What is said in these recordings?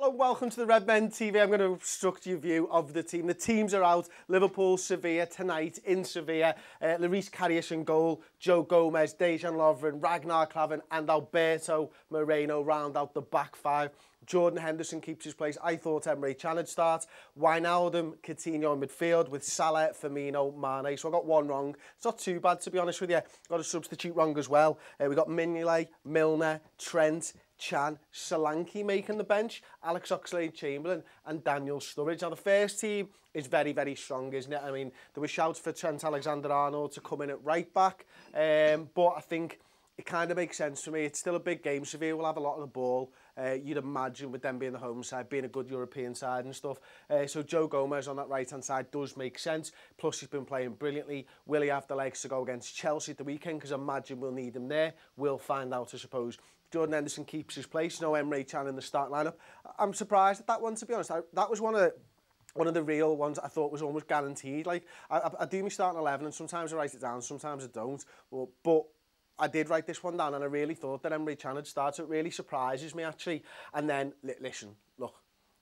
Hello, welcome to the Redmen TV. I'm going to instruct your view of the team. The teams are out. Liverpool, Sevilla tonight in Sevilla. Lloris Karius in goal, Joe Gomez, Dejan Lovren, Ragnar Klavan and Alberto Moreno round out the back five. Jordan Henderson keeps his place. I thought Emre Can would start. Wijnaldum, Coutinho in midfield with Salah, Firmino, Mane. So I got one wrong. It's not too bad, to be honest with you. Got a substitute wrong as well. We got Mignolet, Milner, Trent, Can, Solanke making the bench, Alex Oxlade-Chamberlain and Daniel Sturridge. Now, the first team is very, very strong, isn't it? I mean, there were shouts for Trent Alexander-Arnold to come in at right back, but I think it kind of makes sense for me. It's still a big game. Sevilla will have a lot of the ball, you'd imagine, with them being the home side, being a good European side and stuff. So Joe Gomez on that right-hand side does make sense. Plus, he's been playing brilliantly. Will he have the legs to go against Chelsea at the weekend? Because I imagine we'll need him there. We'll find out, I suppose. Jordan Henderson keeps his place. No Emre Can in the start lineup. I'm surprised at that one, to be honest. That was one of the real ones I thought was almost guaranteed. Like I do my starting 11, and sometimes I write it down, sometimes I don't. But I did write this one down, and I really thought that Emre Can would start. So it really surprises me, actually. And then, listen, look,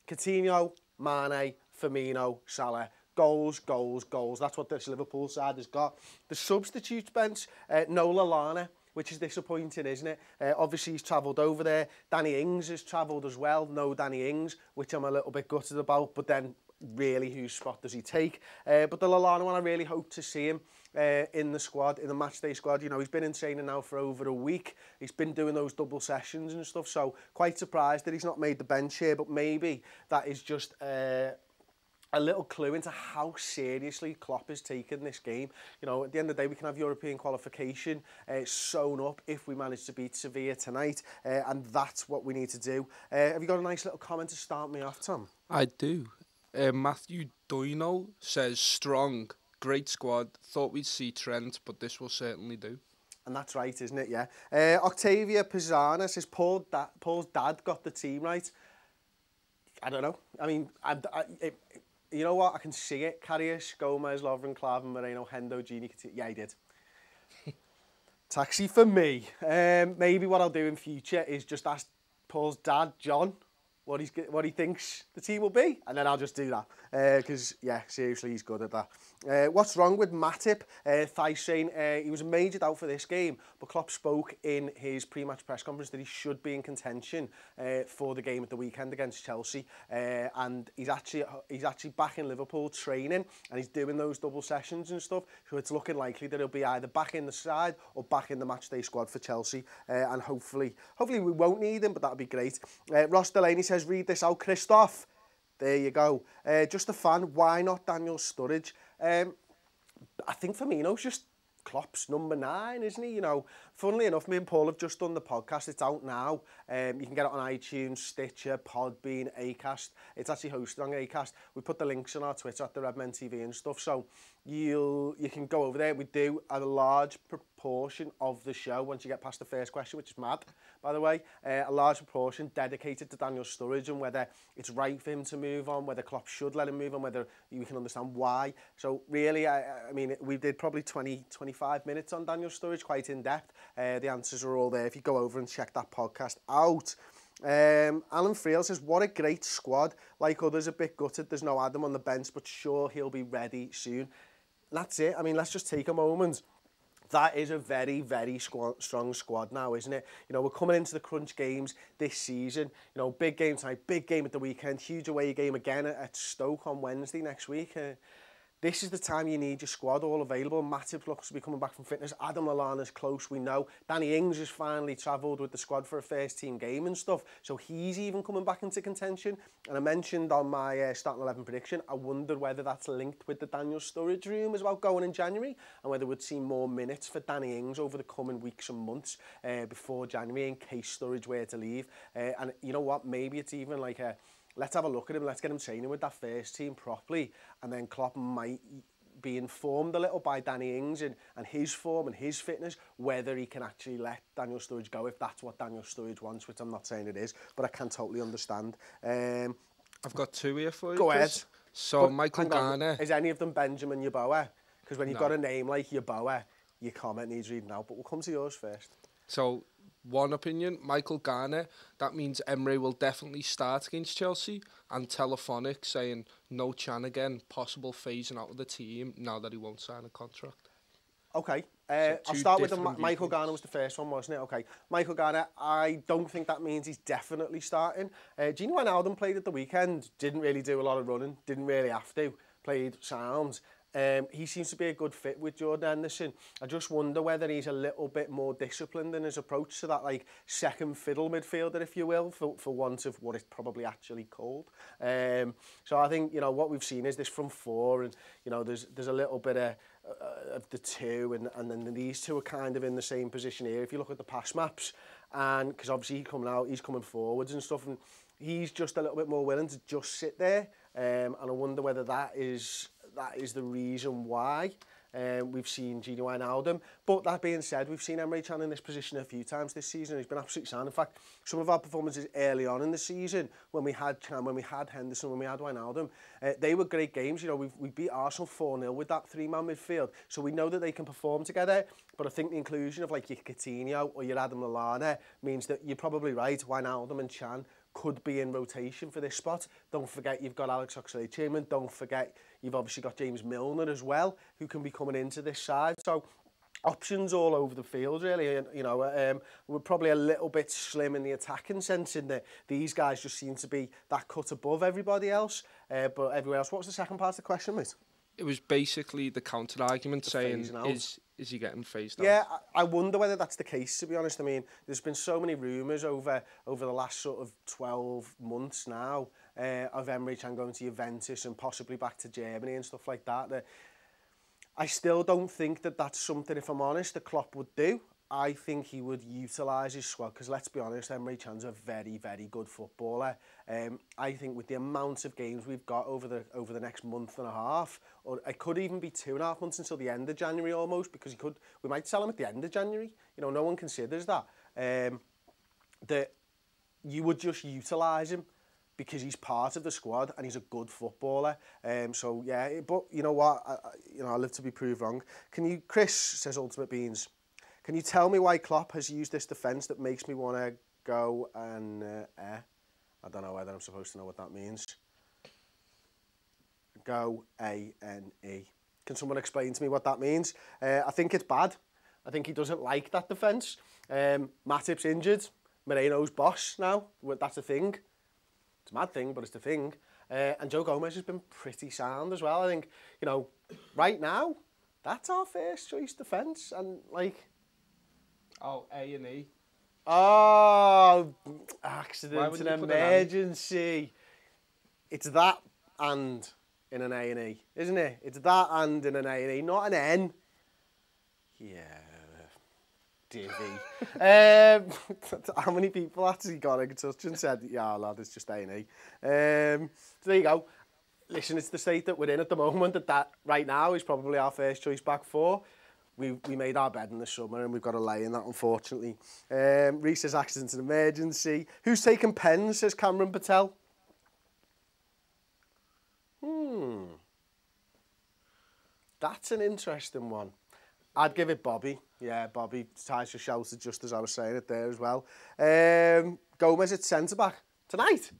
Coutinho, Mane, Firmino, Salah. Goals, goals, goals. That's what this Liverpool side has got. The substitutes bench, no Lallana, which is disappointing, isn't it? Obviously, he's travelled over there. Danny Ings has travelled as well. No Danny Ings, which I'm a little bit gutted about. But then, really, whose spot does he take? But the Lallana one, I really hope to see him in the squad, in the matchday squad. You know, he's been in training now for over a week. He's been doing those double sessions and stuff. So, quite surprised that he's not made the bench here. But maybe that is just a little clue into how seriously Klopp is taking this game. You know, at the end of the day, we can have European qualification sewn up if we manage to beat Sevilla tonight, and that's what we need to do. Have you got a nice little comment to start me off, Tom? I do. Matthew Doino says, strong, great squad. Thought we'd see Trent, but this will certainly do. And that's right, isn't it? Yeah. Octavia Pizzana says, Paul's dad got the team right. I don't know. I mean, you know what? I can see it. Karius, Gomez, Lovren, Klavan, Moreno, Hendo, Gini. Yeah, he did. Taxi for me. Maybe what I'll do in future is just ask Paul's dad, John, what he thinks the team will be, and then I'll just do that. Because, yeah, seriously, he's good at that. What's wrong with Matip? Thijs saying he was majored out for this game, but Klopp spoke in his pre-match press conference that he should be in contention for the game at the weekend against Chelsea. And he's actually back in Liverpool training, and he's doing those double sessions and stuff. So it's looking likely that he'll be either back in the side or back in the matchday squad for Chelsea. And hopefully we won't need him, but that'd be great. Ross Delaney says, read this out, Christoph. There you go. Just a fan. Why not Daniel Sturridge? I think Firmino's just Klopp's number 9, isn't he? You know, funnily enough, me and Paul have just done the podcast. It's out now. You can get it on iTunes, Stitcher, Podbean, Acast. It's actually hosted on Acast. We put the links on our Twitter at the Redmen TV and stuff. So you can go over there. We do a large proportion of the show once you get past the first question, which is mad, by the way. A large proportion dedicated to Daniel Sturridge and whether it's right for him to move on, whether Klopp should let him move on, whether we can understand why. So really, I mean, we did probably 20-25 minutes on Daniel Sturridge, quite in depth. The answers are all there if you go over and check that podcast out. Alan Friel says, what a great squad. Like others, a bit gutted there's no Adam on the bench, but sure he'll be ready soon. And that's it. I mean, let's just take a moment. That is a very, very strong squad now, isn't it? You know, we're coming into the crunch games this season. You know, big game tonight, big game at the weekend, huge away game again at Stoke on Wednesday next week. This is the time you need your squad all available. Matip looks to be coming back from fitness. Adam Lallana's close, we know. Danny Ings has finally travelled with the squad for a first-team game and stuff. So he's even coming back into contention. And I mentioned on my starting 11 prediction, I wondered whether that's linked with the Daniel Sturridge rumours about going in January and whether we'd see more minutes for Danny Ings over the coming weeks and months before January in case Sturridge were to leave. And you know what? Maybe it's even like a... Let's have a look at him, let's get him training with that first team properly, and then Klopp might be informed a little by Danny Ings and his form and his fitness, whether he can actually let Daniel Sturridge go, if that's what Daniel Sturridge wants, which I'm not saying it is, but I can totally understand. I've got 2 here for you. Go ahead. So, but Michael Garner... Is any of them Benjamin Yeboah? Because when you've got a name like Yeboah, your comment needs reading out, but we'll come to yours first. So, one opinion, Michael Garner, that means Emre will definitely start against Chelsea, and Telephonic saying no Chan again, possible phasing out of the team now that he won't sign a contract. Okay, So I'll two start with different Michael viewpoints. Garner was the first one, wasn't it? Okay, Michael Garner, I don't think that means he's definitely starting. Gino Wijnaldum played at the weekend, didn't really do a lot of running, didn't really have to, played sound. He seems to be a good fit with Jordan Henderson. I just wonder whether he's a little bit more disciplined in his approach to that, like, second fiddle midfielder, if you will, for want of what it's probably actually called. So I think, you know, what we've seen is this from four, and, you know, there's a little bit of the two, and then these two are kind of in the same position here. If you look at the pass maps, and because obviously he's coming forwards and stuff, and he's just a little bit more willing to just sit there. And I wonder whether that is the reason why we've seen Gino Wijnaldum. But that being said, we've seen Emre Can in this position a few times this season. He's been absolutely sound. In fact, some of our performances early on in the season, when we had Can, when we had Henderson, when we had Wijnaldum, they were great games. You know, we beat Arsenal 4-0 with that three-man midfield, so we know that they can perform together. But I think the inclusion of, like, your Coutinho or your Adam Lallana means that you're probably right. Wijnaldum and Can could be in rotation for this spot. Don't forget you've got Alex Oxlade-Chamberlain. Don't forget you've obviously got James Milner as well, who can be coming into this side. So options all over the field, really. And, you know, we're probably a little bit slim in the attacking sense, in that these guys just seem to be that cut above everybody else. But everywhere else. What was the second part of the question, mate? It was basically the counter-argument saying, is he getting phased out? Yeah, I wonder whether that's the case, to be honest. I mean, there's been so many rumours over the last sort of 12 months now of Emre Can going to Juventus and possibly back to Germany and stuff like that, that I still don't think that that's something, if I'm honest, the Klopp would do. I think he would utilise his squad, because let's be honest, Emre Can's a very, very good footballer. I think with the amount of games we've got over the next month and a half, or it could even be 2.5 months until the end of January almost, because we might sell him at the end of January. You know, no one considers that. That you would just utilise him because he's part of the squad and he's a good footballer. So yeah, but you know what? I live to be proved wrong. Chris says, Ultimate Beans, can you tell me why Klopp has used this defence that makes me want to go and I don't know whether I'm supposed to know what that means. Go A-N-E. Can someone explain to me what that means? I think it's bad. I think he doesn't like that defence. Matip's injured. Moreno's boss now. That's a thing. It's a mad thing, but it's the thing. And Joe Gomez has been pretty sound as well. I think, you know, right now, that's our first choice defence. And, like... Oh, A&E. Oh, accident, an an emergency. It's that and in an A&E, isn't it? It's that and in an A&E, not an N. Yeah, divvy. How many people actually got in touch and said, yeah, lad, it's just A&E. So there you go. Listen, it's the state that we're in at the moment, that right now is probably our first choice back four. We made our bed in the summer and we've got to lay in that, unfortunately. Reece says accident and emergency. Who's taking pens, says Cameron Patel. That's an interesting one. I'd give it Bobby. Yeah, Bobby. Tyson shouted just as I was saying it there as well. Gomez at centre-back. Tonight?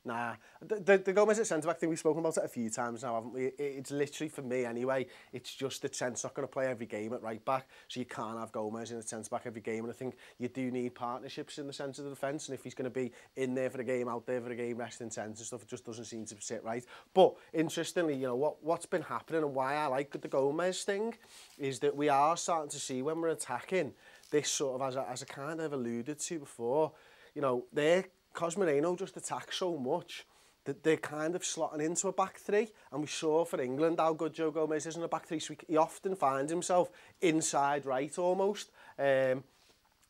Nah. The Gomez at centre-back thing, we've spoken about it a few times now, haven't we? It's literally, for me anyway, it's just that Trent's not going to play every game at right-back, so you can't have Gomez in the centre-back every game, and I think you do need partnerships in the centre of the defence, and if he's going to be in there for the game, out there for the game, resting centre and stuff, it just doesn't seem to sit right. But, interestingly, you know, what's been happening and why I like the Gomez thing is that we are starting to see when we're attacking this sort of, as I kind of alluded to before, you know, because Moreno just attacks so much that they're kind of slotting into a back three, and we saw for England how good Joe Gomez is in a back three, so he often finds himself inside right almost.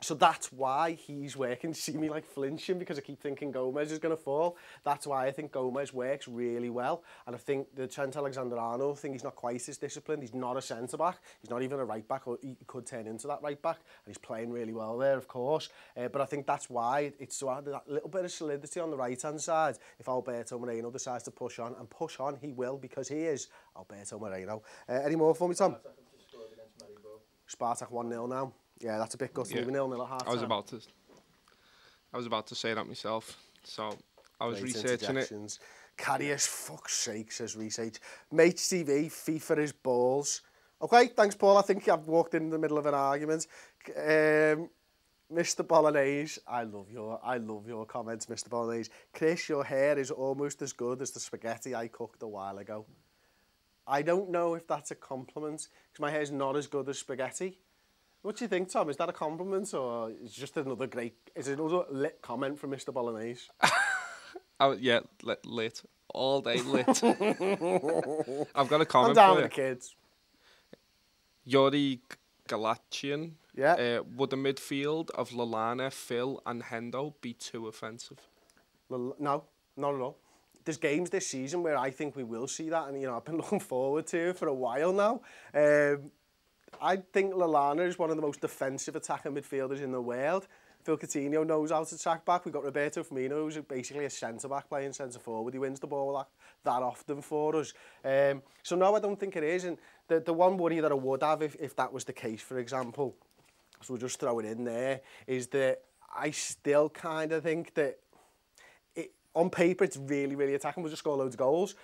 So that's why he's working. See me like flinching because I keep thinking Gomez is going to fall. That's why I think Gomez works really well. And I think the Trent Alexander-Arnold thing, he's not quite as disciplined. He's not a centre-back. He's not even a right-back, or he could turn into that right-back. And he's playing really well there, of course. But I think that's why it's to add that little bit of solidity on the right-hand side. If Alberto Moreno decides to push on, and push on he will, because he is Alberto Moreno. Any more for me, Tom? Spartak 1-0 now. Yeah, that's a bit gutting. Yeah. 0-0 at half time. I was about to I was about to say that myself, so I was Great researching it. interjections. Carriers, fuck's sake, says Research. Mates TV, FIFA is balls. Okay, thanks, Paul. I think I've walked in the middle of an argument. Mr. Bolognese, I love your comments, Mr. Bolognese. Chris, your hair is almost as good as the spaghetti I cooked a while ago. I don't know if that's a compliment, because my hair's not as good as spaghetti. What do you think, Tom? Is that a compliment, or is it just another lit comment from Mr. Bolognese? Oh, yeah, lit. All day lit. I've got a I'm comment down for with the you. kids. Yuri Galachian. Yeah. Would the midfield of Lallana, Phil and Hendo be too offensive? No, not at all. There's games this season where I think we will see that, and I've been looking forward to it for a while now. I think Lallana is one of the most defensive attacking midfielders in the world. Phil Coutinho knows how to track back. We've got Roberto Firmino, who's basically a centre-back playing centre-forward. He wins the ball that often for us. So no, I don't think it is. And the one worry that I would have if that was the case, for example, so we'll just throw it in there, is that I still kind of think that on paper it's really, really attacking. We'll just score loads of goals.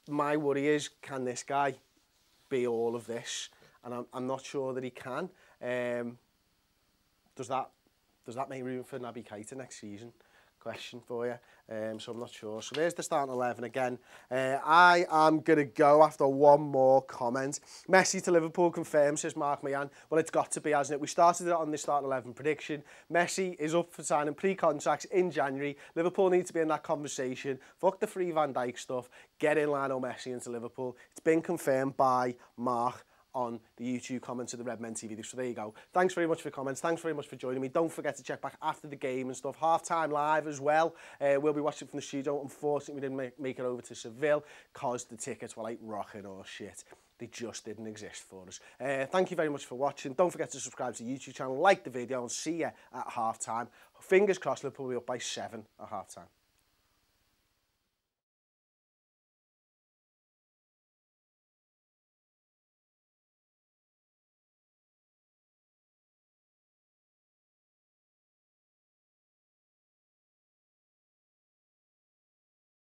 My worry is, can this guy be all of this? And I'm not sure that he can. Does that make room for Naby Keita next season? Question for you. So I'm not sure. So there's the starting 11 again. I am going to go after one more comment. Messi to Liverpool confirmed, says Mark Mayan. Well, it's got to be, hasn't it? We started it on the starting 11 prediction. Messi is up for signing pre-contracts in January. Liverpool need to be in that conversation. Fuck the free Van Dijk stuff. Get in Lionel Messi into Liverpool. It's been confirmed by Mark on the YouTube comments of the Redmen TV. So there you go. Thanks very much for the comments. Thanks very much for joining me. Don't forget to check back after the game and stuff. Half-time live as well. We'll be watching from the studio. Unfortunately, we didn't make it over to Seville because the tickets were like rocking or shit. They just didn't exist for us. Thank you very much for watching. Don't forget to subscribe to the YouTube channel, like the video, and see you at half-time. Fingers crossed, Liverpool will be up by 7 at half-time.